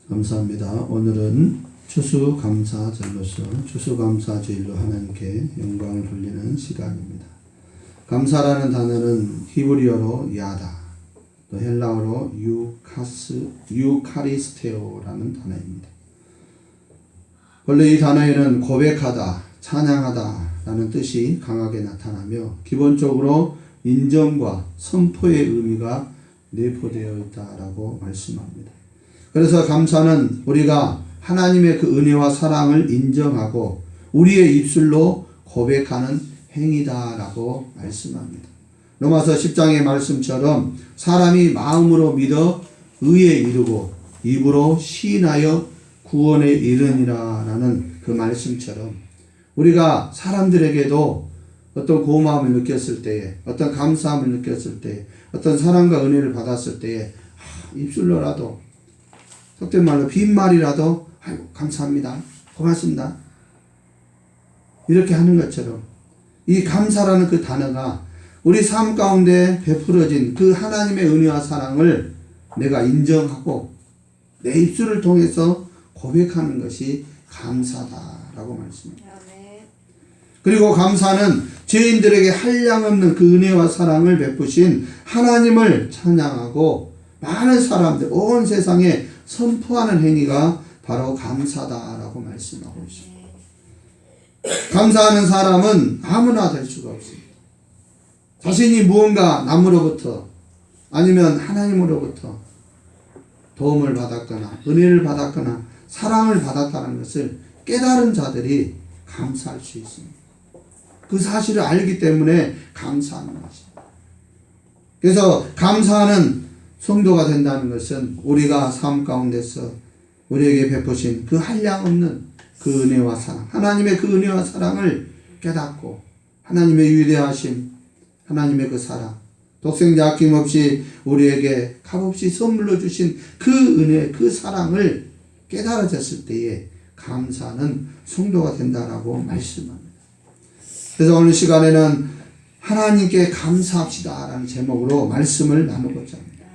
감사합니다. 오늘은 추수감사절로서 추수감사주일로 하나님께 영광을 돌리는 시간입니다. 감사라는 단어는 히브리어로 야다, 또 헬라어로 유카리스테오라는 단어입니다. 원래 이 단어에는 고백하다, 찬양하다 라는 뜻이 강하게 나타나며 기본적으로 인정과 선포의 의미가 내포되어 있다라고 말씀합니다. 그래서 감사는 우리가 하나님의 그 은혜와 사랑을 인정하고 우리의 입술로 고백하는 행위다라고 말씀합니다. 로마서 10장의 말씀처럼 사람이 마음으로 믿어 의에 이르고 입으로 시인하여 구원에 이르니라 라는 그 말씀처럼 우리가 사람들에게도 어떤 고마움을 느꼈을 때에, 어떤 감사함을 느꼈을 때에, 어떤 사랑과 은혜를 받았을 때에 입술로라도 속된 말로 빈말이라도 아이고 감사합니다, 고맙습니다 이렇게 하는 것처럼 이 감사라는 그 단어가 우리 삶 가운데 베풀어진 그 하나님의 은혜와 사랑을 내가 인정하고 내 입술을 통해서 고백하는 것이 감사다라고 말씀합니다. 그리고 감사는 죄인들에게 한량없는 그 은혜와 사랑을 베푸신 하나님을 찬양하고 많은 사람들, 온 세상에 선포하는 행위가 바로 감사다라고 말씀하고 있습니다. 감사하는 사람은 아무나 될 수가 없습니다. 자신이 무언가 남으로부터 아니면 하나님으로부터 도움을 받았거나 은혜를 받았거나 사랑을 받았다는 것을 깨달은 자들이 감사할 수 있습니다. 그 사실을 알기 때문에 감사하는 것입니다. 그래서 감사하는 성도가 된다는 것은 우리가 삶 가운데서 우리에게 베푸신 그 한량없는 그 은혜와 사랑, 하나님의 그 은혜와 사랑을 깨닫고 하나님의 위대하심, 하나님의 그 사랑, 독생자 아낌없이 우리에게 값없이 선물로 주신 그 은혜, 그 사랑을 깨달아졌을 때에 감사는 성도가 된다라고 말씀합니다. 그래서 오늘 시간에는 하나님께 감사합시다 라는 제목으로 말씀을 나누고자 합니다.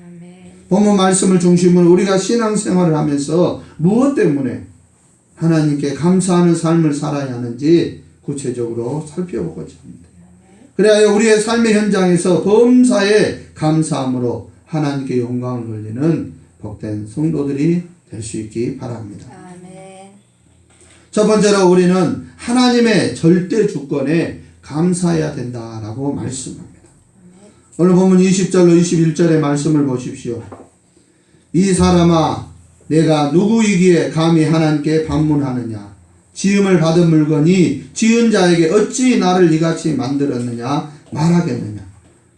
본문 말씀을 중심으로 우리가 신앙생활을 하면서 무엇 때문에 하나님께 감사하는 삶을 살아야 하는지 구체적으로 살펴보고자 합니다. 그래야 우리의 삶의 현장에서 범사에 감사함으로 하나님께 영광을 돌리는 복된 성도들이 될 수 있기 바랍니다. 첫 번째로 우리는 하나님의 절대 주권에 감사해야 된다라고 말씀합니다. 오늘 본문 20절로 21절의 말씀을 보십시오. 이 사람아, 내가 누구이기에 감히 하나님께 반문하느냐? 지음을 받은 물건이 지은 자에게 어찌 나를 이같이 만들었느냐 말하겠느냐?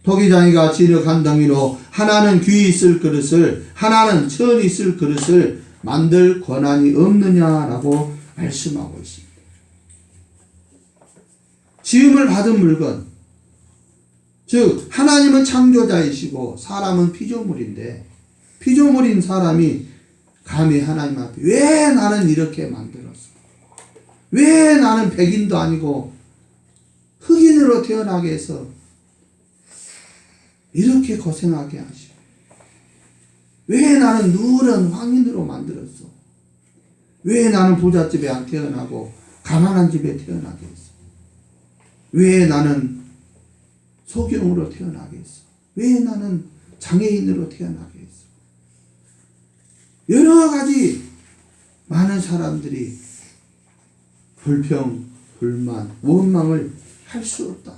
토기장이가 진흙 한 덩이로 하나는 귀 있을 그릇을, 하나는 천 있을 그릇을 만들 권한이 없느냐라고 말씀하고 있습니다. 지음을 받은 물건, 즉 하나님은 창조자이시고 사람은 피조물인데 피조물인 사람이 감히 하나님 앞에 왜 나는 이렇게 만들었어? 왜 나는 백인도 아니고 흑인으로 태어나게 해서 이렇게 고생하게 하시고 왜 나는 누런 황인으로 만들었어? 왜 나는 부잣집에 안 태어나고 가난한 집에 태어나게 했어? 왜 나는 소경으로 태어나게 했어? 왜 나는 장애인으로 태어나게 했어? 여러 가지 많은 사람들이 불평, 불만, 원망을 할 수 없다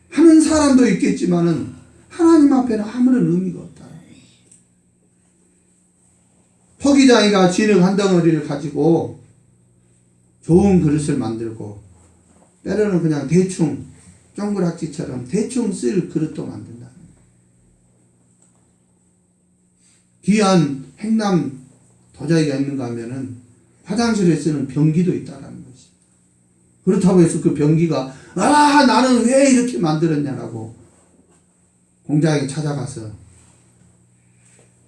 하는 사람도 있겠지만은 하나님 앞에는 아무런 의미가 없다. 토기장이가 진흙 한 덩어리를 가지고 좋은 그릇을 만들고 때로는 그냥 대충 동그랗지처럼 대충 쓸 그릇도 만든다. 귀한 행남 도자기가 있는가 하면은 화장실에 쓰는 변기도 있다라는 것이. 그렇다고 해서 그 변기가 나는 왜 이렇게 만들었냐라고 공장에 찾아가서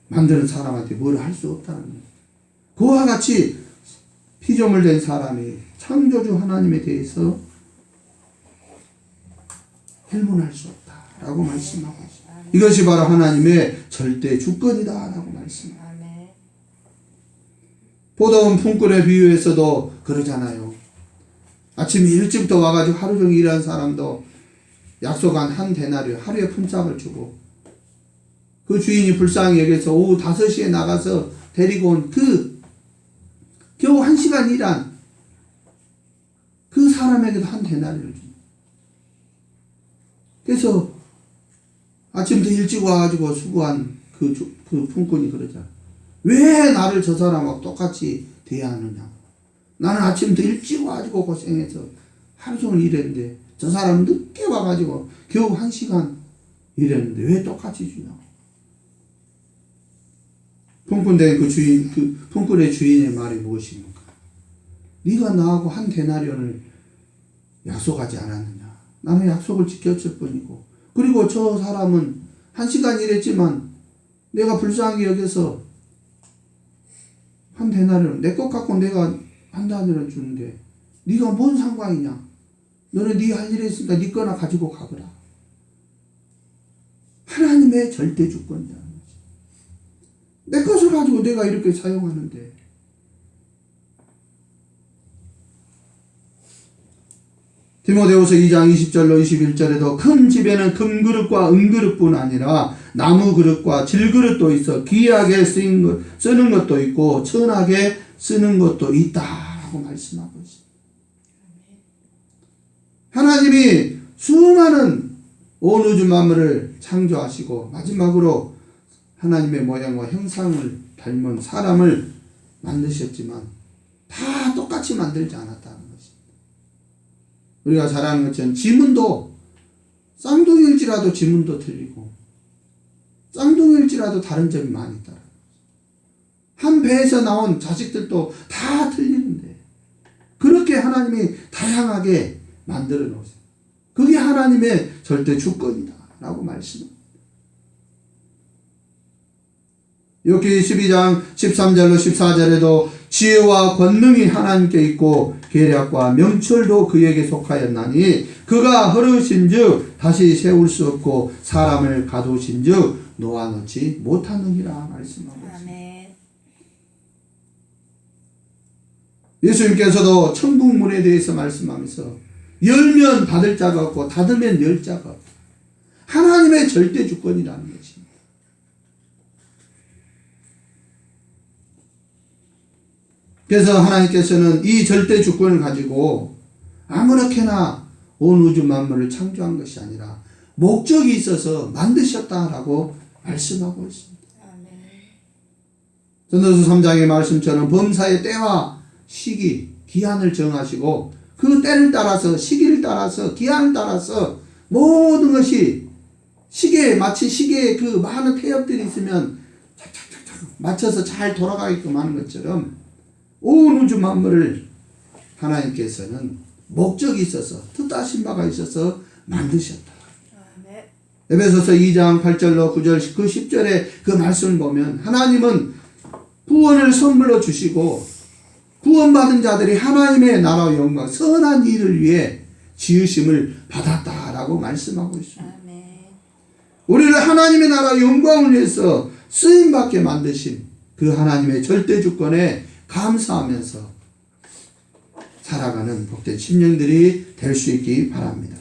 만드는 사람한테 뭘 할 수 없다는 거예요. 그와 같이 피조물 된 사람이 창조주 하나님에 대해서 헬문할 수 없다라고 말씀하고 있습니다. 이것이 바로 하나님의 절대 주권이다라고 말씀합니다. 보돈 품꾼에 비유해서도 그러잖아요. 아침 일찍부터 와가지고 하루 종일 일하는 사람도 약속한 한 데나리온 하루에 품삯을 주고, 그 주인이 불쌍히 여겨서 오후 5시에 나가서 데리고 온 그 겨우 1시간 일한 그 사람에게도 한 데나리온을 줍니다. 그래서 아침부터 일찍 와가지고 수고한 그 품꾼이 그러잖아. 왜 나를 저 사람하고 똑같이 대하느냐. 나는 아침부터 일찍 와가지고 고생해서 하루 종일 일했는데 저 사람은 늦게 와가지고 겨우 1시간 일했는데 왜 똑같이 주냐. 품꾼된 그 품꾼의 주인의 말이 무엇입니까? 네가 나하고 한 데나리온을 약속하지 않았느냐. 나는 약속을 지켰을 뿐이고, 그리고 저 사람은 1시간 일했지만 내가 불쌍히 여겨서 한 데나리온 내 것 갖고 내가 한 데나리온 주는데 네가 뭔 상관이냐. 너는 네 할 일이 있으니까 네 거나 가지고 가거라. 하나님의 절대 주권이라는 거지. 내 것을 가지고 내가 이렇게 사용하는데, 디모데후서 2장 20절로 21절에도 큰 집에는 금그릇과 은그릇뿐 아니라 나무 그릇과 질그릇도 있어 귀하게 쓰는 것도 있고 천하게 쓰는 것도 있다라고 말씀하고 있습니다. 하나님이 수많은 온 우주 만물을 창조하시고 마지막으로 하나님의 모양과 형상을 닮은 사람을 만드셨지만 다 똑같이 만들지 않았다는 것입니다. 우리가 잘 아는 것처럼 지문도 쌍둥이일지라도 지문도 틀리고 쌍둥이일지라도 다른 점이 많이 있다. 한 배에서 나온 자식들도 다 틀리는데 그렇게 하나님이 다양하게 만들어 놓으세요. 그게 하나님의 절대 주권이다 라고 말씀합니다. 욥기 12장 13절로 14절에도 지혜와 권능이 하나님께 있고 계략과 명철도 그에게 속하였나니 그가 허르신즉 다시 세울 수 없고 사람을 가두신즉 놓아놓지 못하느니라 말씀하고 있습니다. 예수님께서도 천국문에 대해서 말씀하면서 열면 닫을 자가 없고 닫으면 열 자가 없다. 하나님의 절대 주권이라는 것입니다. 그래서 하나님께서는 이 절대 주권을 가지고 아무렇게나 온 우주 만물을 창조한 것이 아니라 목적이 있어서 만드셨다라고 말씀하고 있습니다. 전도서 3장의 말씀처럼 범사의 때와 시기, 기한을 정하시고 그 때를 따라서 시기를 따라서 기한을 따라서 모든 것이 시계에 마치 시계에 그 많은 태엽들이 있으면 착착착착 맞춰서 잘 돌아가게끔 하는 것처럼 온 우주 만물을 하나님께서는 목적이 있어서 뜻하신 바가 있어서 만드셨다. 에베소서 2장 8절로 9절 그 10절에 그 말씀을 보면 하나님은 구원을 선물로 주시고 구원받은 자들이 하나님의 나라와 영광 선한 일을 위해 지으심을 받았다라고 말씀하고 있습니다. 우리를 하나님의 나라 영광을 위해서 쓰임받게 만드신 그 하나님의 절대 주권에 감사하면서 살아가는 복된 심령들이 될 수 있기 바랍니다.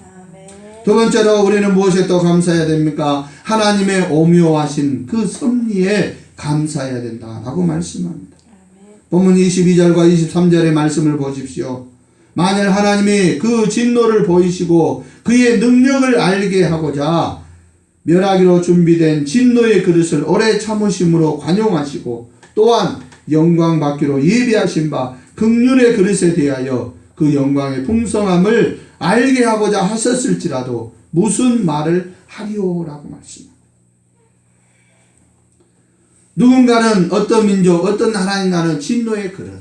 두 번째로 우리는 무엇에 또 감사해야 됩니까? 하나님의 오묘하신 그 섭리에 감사해야 된다라고 말씀합니다. 본문 22절과 23절의 말씀을 보십시오. 만일 하나님이 그 진노를 보이시고 그의 능력을 알게 하고자 멸하기로 준비된 진노의 그릇을 오래 참으심으로 관용하시고 또한 영광 받기로 예비하신 바 긍휼의 그릇에 대하여 그 영광의 풍성함을 알게 하고자 하셨을지라도 무슨 말을 하리오라고 말씀합니다. 누군가는 어떤 민족, 어떤 나라인가는 진노의 그릇,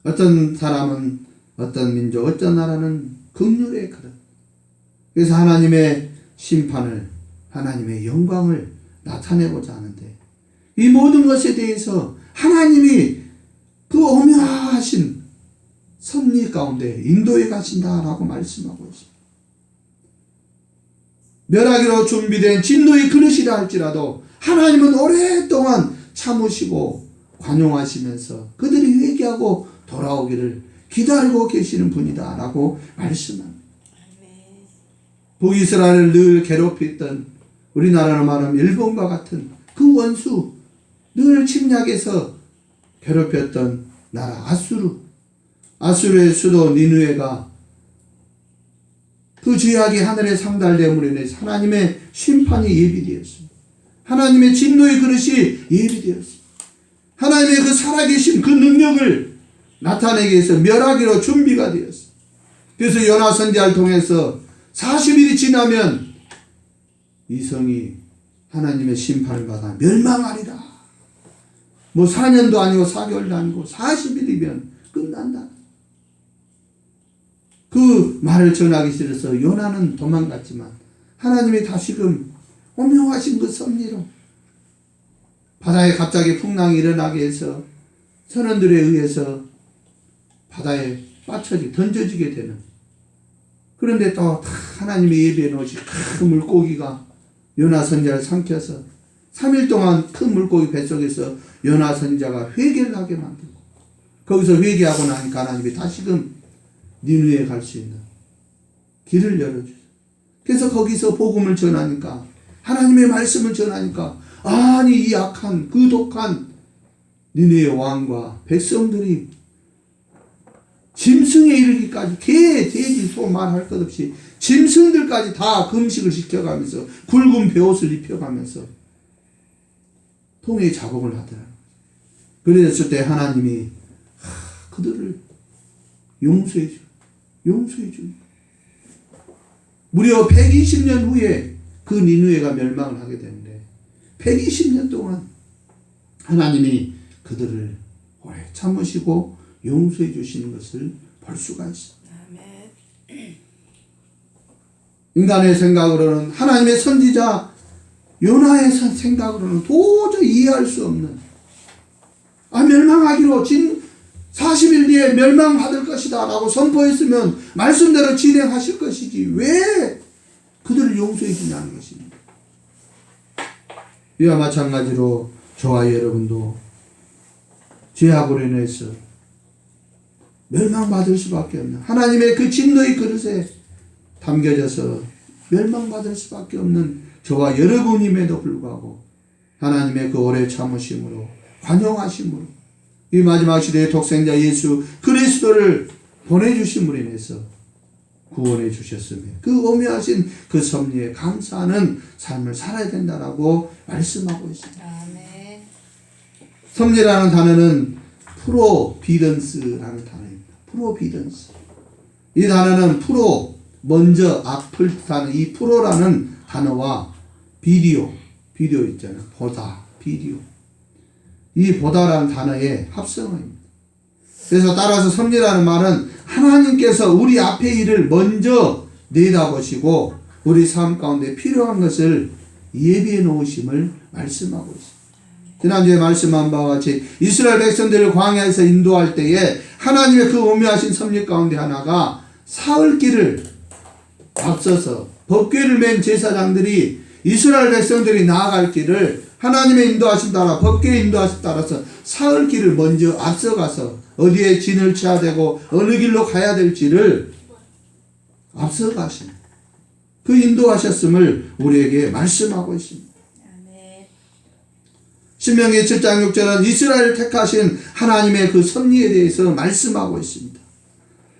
어떤 사람은 어떤 민족, 어떤 나라는 긍휼의 그릇. 그래서 하나님의 심판을, 하나님의 영광을 나타내고자 하는데 이 모든 것에 대해서 하나님이 그 오묘하신 섭리 가운데 인도해 가신다라고 말씀하고 있습니다. 멸하기로 준비된 진노의 그릇이라 할지라도 하나님은 오랫동안 참으시고 관용하시면서 그들이 회개하고 돌아오기를 기다리고 계시는 분이다 라고 말씀합니다. 북이스라엘을 늘 괴롭혔던, 우리나라로 말하면 일본과 같은 그 원수, 늘 침략해서 괴롭혔던 나라 아수르의 수도 니느웨가 그 죄악이 하늘에 상달됨으로 인해서 하나님의 심판이 예비되었습니다. 하나님의 진노의 그릇이 예비되었습니다. 하나님의 그 살아계신 그 능력을 나타내기 위해서 멸하기로 준비가 되었습니다. 그래서 요나 선지자를 통해서 40일이 지나면 이 성이 하나님의 심판을 받아 멸망하리라. 뭐 4년도 아니고 4개월도 아니고 40일이면 끝난다. 그 말을 전하기 싫어서 요나는 도망갔지만 하나님이 다시금 오묘하신 그 섭리로 바다에 갑자기 풍랑이 일어나게 해서 선원들에 의해서 바다에 던져지게 되는, 그런데 또 하나님이 예비해 놓으신 큰 물고기가 요나 선지자를 삼켜서 3일 동안 큰 물고기 뱃속에서 요나 선지자가 회개를 하게 만들고, 거기서 회개하고 나니까 하나님이 다시금 니느웨에 갈 수 있는 길을 열어주세요. 그래서 거기서 복음을 전하니까, 하나님의 말씀을 전하니까, 아니 이 악한 그 독한 니느웨 왕과 백성들이 짐승에 이르기까지, 개, 돼지, 소 말할 것 없이 짐승들까지 다 금식을 시켜가면서 굵은 베옷을 입혀가면서 통의 작업을 하더라고요. 그랬을 때 하나님이 그들을 용서해 주. 무려 120년 후에 그 니느웨가 멸망을 하게 되는데 120년 동안 하나님이 그들을 오래 참으시고 용서해 주시는 것을 볼 수가 있습니다. 인간의 생각으로는, 하나님의 선지자 요나의 생각으로는 도저히 이해할 수 없는, 멸망하기로 40일 뒤에 멸망받을 것이다 라고 선포했으면 말씀대로 진행하실 것이지 왜 그들을 용서해 주냐는 것입니다. 이와 마찬가지로 저와 여러분도 죄악으로 인해서 멸망받을 수밖에 없는, 하나님의 그 진노의 그릇에 담겨져서 멸망받을 수밖에 없는 저와 여러분임에도 불구하고 하나님의 그 오래 참으심으로, 관용하심으로 이 마지막 시대의 독생자 예수 그리스도를 보내주심으로 인해서 구원해 주셨으며 그 오묘하신 그 섭리에 감사하는 삶을 살아야 된다라고 말씀하고 있습니다. 아멘. 섭리라는 단어는 프로비던스라는 단어입니다. 프로비던스. 이 단어는 먼저 앞을 뜻하는 이 프로라는 단어와 비디오 있잖아요. 비디오. 이 보다라는 단어의 합성어입니다. 그래서 따라서 섭리라는 말은 하나님께서 우리 앞의 일을 먼저 내다보시고 우리 삶 가운데 필요한 것을 예비해 놓으심을 말씀하고 있습니다. 지난주에 말씀한 바와 같이 이스라엘 백성들을 광야에서 인도할 때에 하나님의 그 오묘하신 섭리 가운데 하나가 사흘 길을 앞서서 법궤를 맨 제사장들이 이스라엘 백성들이 나아갈 길을 하나님의 인도하심 따라, 법궤의 인도하심 따라서 사흘 길을 먼저 앞서가서 어디에 진을 쳐야 되고 어느 길로 가야 될지를 앞서가신 그 인도하셨음을 우리에게 말씀하고 있습니다. 신명기 7장 6절은 이스라엘을 택하신 하나님의 그 섭리에 대해서 말씀하고 있습니다.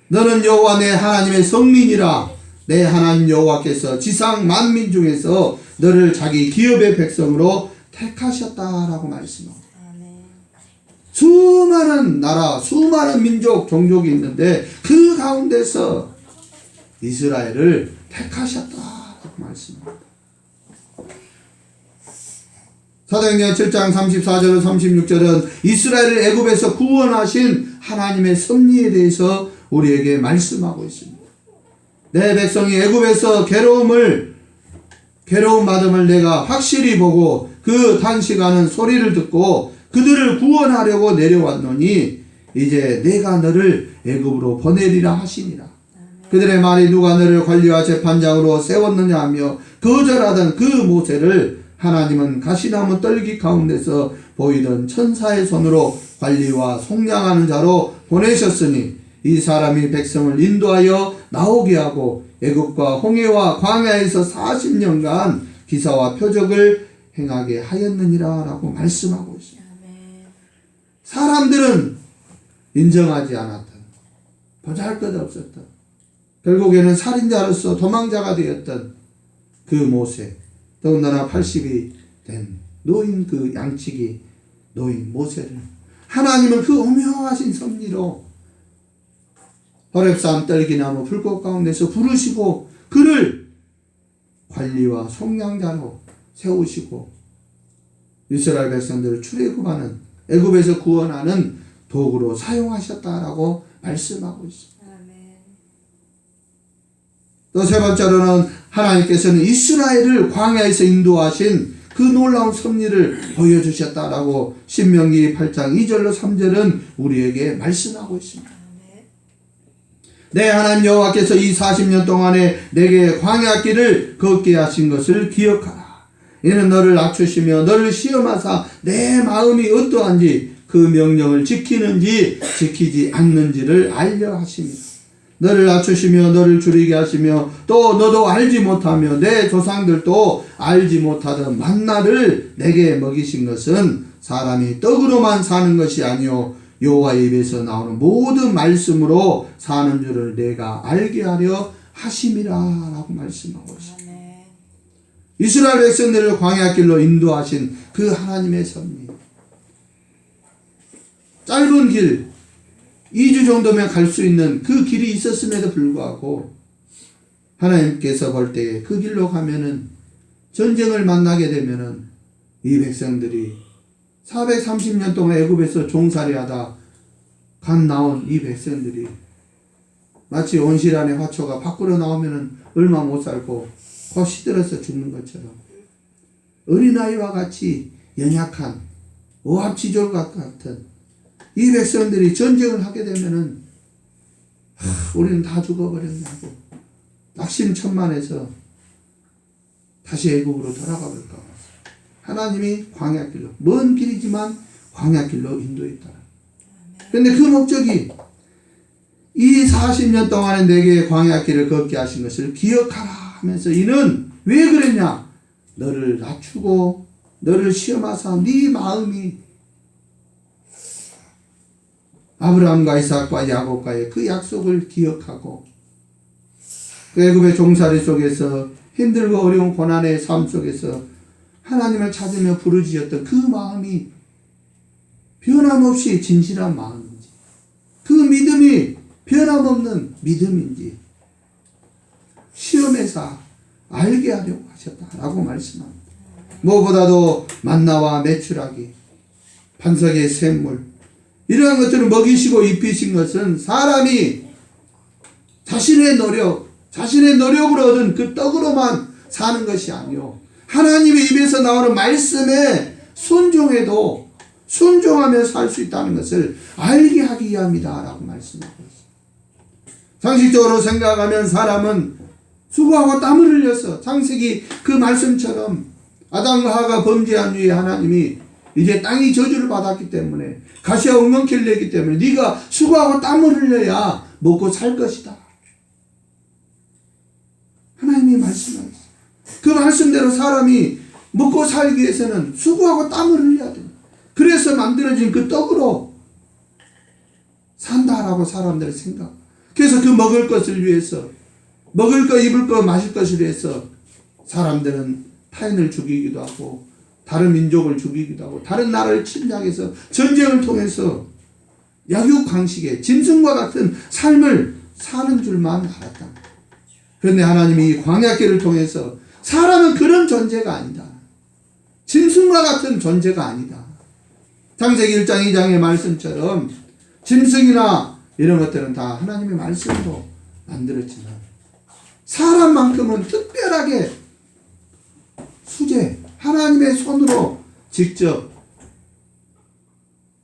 너는 여호와 내 하나님의 성민이라. 내 하나님 여호와께서 지상 만민 중에서 너를 자기 기업의 백성으로 택하셨다라고 말씀합니다. 수많은 나라, 수많은 민족, 종족이 있는데 그 가운데서 이스라엘을 택하셨다라고 말씀합니다. 사도행전 7장 34절 36절은 이스라엘을 애굽에서 구원하신 하나님의 섭리에 대해서 우리에게 말씀하고 있습니다. 내 백성이 애굽에서 괴로움 받음을 내가 확실히 보고 그 단식하는 소리를 듣고 그들을 구원하려고 내려왔노니 이제 내가 너를 애굽으로 보내리라 하시니라. 그들의 말이 누가 너를 관리와 재판장으로 세웠느냐 하며 거절하던 그 모세를 하나님은 가시나무 떨기 가운데서 보이던 천사의 손으로 관리와 속량하는 자로 보내셨으니 이 사람이 백성을 인도하여 나오게 하고 애굽과 홍해와 광야에서 40년간 기사와 표적을 행하게 하였느니라 라고 말씀하고 있습니다. 사람들은 인정하지 않았던, 보잘것없었던, 결국에는 살인자로서 도망자가 되었던 그 모세, 더군다나 80이 된 노인 그 양치기 노인 모세를 하나님은 그 오묘하신 섭리로 호렙산 떨기나무 불꽃 가운데서 부르시고 그를 관리와 속량자로 세우시고 이스라엘 백성들을 출애굽하는 애굽에서 구원하는 도구로 사용하셨다라고 말씀하고 있습니다. 또 세 번째로는 하나님께서는 이스라엘을 광야에서 인도하신 그 놀라운 섭리를 보여주셨다라고 신명기 8장 2절로 3절은 우리에게 말씀하고 있습니다. 내 하나님 여호와께서 이 40년 동안에 내게 광야길을 걷게 하신 것을 기억하라. 이는 너를 낮추시며 너를 시험하사 내 마음이 어떠한지 그 명령을 지키는지 지키지 않는지를 알려 하십니다. 너를 낮추시며 너를 줄이게 하시며 또 너도 알지 못하며 내 조상들도 알지 못하던 만나를 내게 먹이신 것은 사람이 떡으로만 사는 것이 아니요 여호와의 입에서 나오는 모든 말씀으로 사는 줄을 내가 알게 하려 하심이라 라고 말씀하고 있습니다. 이스라엘 백성들을 광야길로 인도하신 그 하나님의 섭리, 짧은 길 2주 정도면 갈 수 있는 그 길이 있었음에도 불구하고 하나님께서 볼 때 그 길로 가면은 전쟁을 만나게 되면은 이 백성들이 430년 동안 애굽에서 종살이하다 간 나온 이 백성들이 마치 온실 안에 화초가 밖으로 나오면은 얼마 못 살고 곧 시들어서 죽는 것처럼 어린아이와 같이 연약한 오합지졸과 같은 이 백성들이 전쟁을 하게 되면은 우리는 다 죽어버렸냐고 낙심천만해서 다시 애굽으로 돌아가 볼까. 하나님이 광야길로, 먼 길이지만 광야길로 인도했다. 그런데 그 목적이 이 40년 동안에 내게 광야길을 걷게 하신 것을 기억하라 하면서 이는 왜 그랬냐? 너를 낮추고 너를 시험하사 네 마음이 아브라함과 이삭과 야곱과의 그 약속을 기억하고 그 애굽의 종살이 속에서 힘들고 어려운 고난의 삶 속에서 하나님을 찾으며 부르짖었던 그 마음이 변함없이 진실한 마음인지 그 믿음이 변함없는 믿음인지 시험에서 알게 하려고 하셨다라고 말씀합니다. 무엇보다도 만나와 메추라기, 반석의 샘물 이러한 것들을 먹이시고 입히신 것은 사람이 자신의 노력으로 얻은 그 떡으로만 사는 것이 아니요 하나님의 입에서 나오는 말씀에 순종하며 살 수 있다는 것을 알게 하기 위함이다 라고 말씀하고 있습니다. 상식적으로 생각하면 사람은 수고하고 땀을 흘려서 창세기 그 말씀처럼 아담과 하와가 범죄한 후에 하나님이 이제 땅이 저주를 받았기 때문에 가시와 엉겅퀴를 냈기 때문에 네가 수고하고 땀을 흘려야 먹고 살 것이다. 하나님이 말씀하셨어요. 그 말씀대로 사람이 먹고 살기 위해서는 수고하고 땀을 흘려야 돼요. 그래서 만들어진 그 떡으로 산다라고 사람들이 생각. 그래서 그 먹을 것을 위해서 먹을 것, 입을 것, 마실 것을 위해서 사람들은 타인을 죽이기도 하고 다른 민족을 죽이기도 하고 다른 나라를 침략해서 전쟁을 통해서 약육강식의 짐승과 같은 삶을 사는 줄만 알았다. 그런데 하나님이 이 광야길을 통해서 사람은 그런 존재가 아니다. 짐승과 같은 존재가 아니다. 창세기 1장 2장의 말씀처럼 짐승이나 이런 것들은 다 하나님의 말씀으로 만들었지만 사람만큼은 특별하게 수제 하나님의 손으로 직접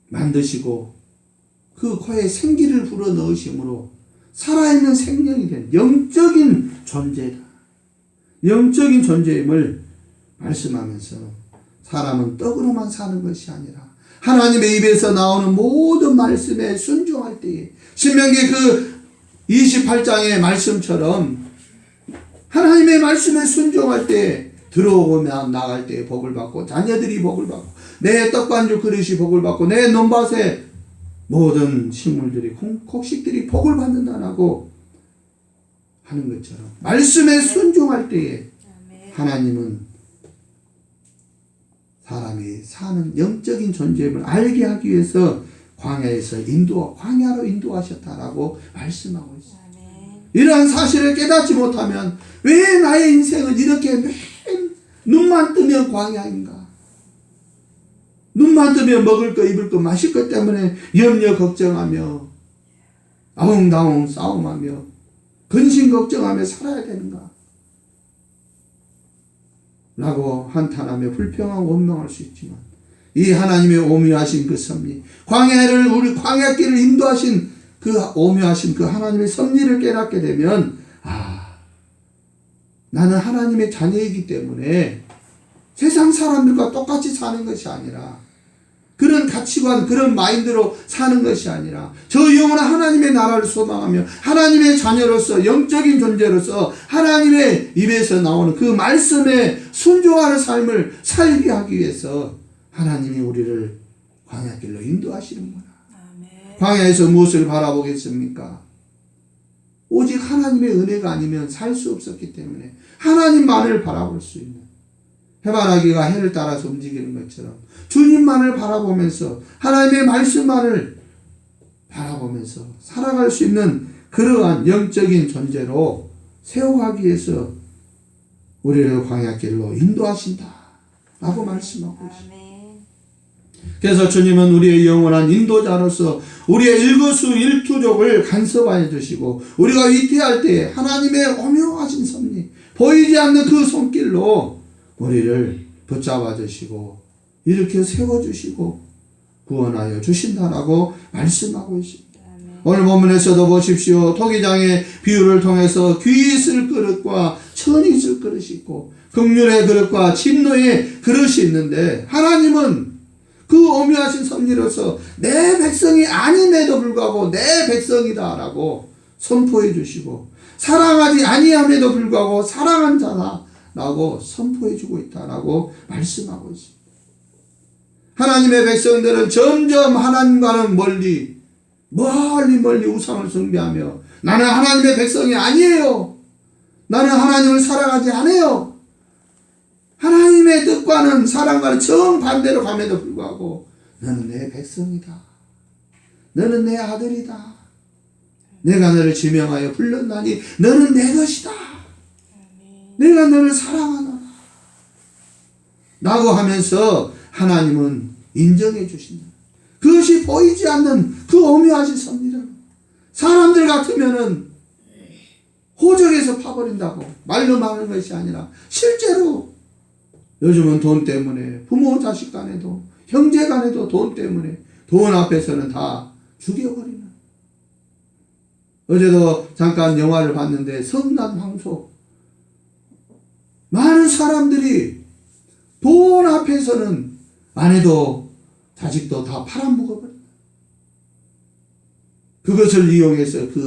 만드시고 그 코에 생기를 불어 넣으심으로 살아있는 생명이 된 영적인 존재다. 영적인 존재임을 말씀하면서 사람은 떡으로만 사는 것이 아니라 하나님의 입에서 나오는 모든 말씀에 순종할 때에 신명기 그 28장의 말씀처럼 하나님의 말씀에 순종할 때 들어오고 나갈 때 복을 받고 자녀들이 복을 받고 내 떡반죽 그릇이 복을 받고 내 논밭에 모든 식물들이 곡식들이 복을 받는다라고 하는 것처럼 말씀에 순종할 때에 하나님은 사람이 사는 영적인 존재임을 알게 하기 위해서 광야로 인도하셨다라고 말씀하고 있습니다. 이러한 사실을 깨닫지 못하면 왜 나의 인생은 이렇게 매일 눈만 뜨면 광야인가? 눈만 뜨면 먹을 거 입을 거 마실 것 때문에 염려 걱정하며 아웅다웅 싸움하며 근심 걱정하며 살아야 되는가? 라고 한탄하며 불평하고 원망할 수 있지만 이 하나님의 오묘하신 그 섭리, 우리 광야길을 인도하신 그 오묘하신 그 하나님의 섭리를 깨닫게 되면 나는 하나님의 자녀이기 때문에 세상 사람들과 똑같이 사는 것이 아니라 그런 가치관, 그런 마인드로 사는 것이 아니라 저 영원한 하나님의 나라를 소망하며 하나님의 자녀로서 영적인 존재로서 하나님의 입에서 나오는 그 말씀에 순종하는 삶을 살게 하기 위해서 하나님이 우리를 광야길로 인도하시는구나. 광야에서 무엇을 바라보겠습니까? 오직 하나님의 은혜가 아니면 살 수 없었기 때문에 하나님만을 바라볼 수 있는 해바라기가 해를 따라서 움직이는 것처럼 주님만을 바라보면서 하나님의 말씀만을 바라보면서 살아갈 수 있는 그러한 영적인 존재로 세워가기 위해서 우리를 광야길로 인도하신다 라고 말씀하고 있습니다. 그래서 주님은 우리의 영원한 인도자로서 우리의 일거수일투족을 간섭하여 주시고 우리가 위태할 때 하나님의 오묘하신 섭리 보이지 않는 그 손길로 우리를 붙잡아 주시고 이렇게 세워주시고 구원하여 주신다라고 말씀하고 있습니다. 오늘 본문에서도 보십시오. 토기장의 비유를 통해서 귀 있을 그릇과 천이 있을 그릇이 있고 긍휼의 그릇과 진노의 그릇이 있는데 하나님은 그 오묘하신 섭리로서 내 백성이 아님에도 불구하고 내 백성이다라고 선포해 주시고 사랑하지 아니함에도 불구하고 사랑한 자다라고 선포해 주고 있다라고 말씀하고 있습니다. 하나님의 백성들은 점점 하나님과는 멀리 우상을 숭배하며 나는 하나님의 백성이 아니에요. 나는 하나님을 사랑하지 않아요. 하나님의 뜻과는 사랑과는 정반대로 감에도 불구하고 너는 내 백성이다. 너는 내 아들이다. 내가 너를 지명하여 불렀나니 너는 내 것이다. 내가 너를 사랑하노라. 라고 하면서 하나님은 인정해 주신다. 그것이 보이지 않는 그 오묘하신 섭리를 사람들 같으면은 호적에서 파버린다고 말로만 하는 것이 아니라 실제로 요즘은 돈 때문에 부모 자식 간에도 형제 간에도 돈 때문에 돈 앞에서는 다 죽여버리는. 어제도 잠깐 영화를 봤는데 성난 황소 많은 사람들이 돈 앞에서는 아내도 자식도 다 팔아먹어버린다. 그것을 이용해서 그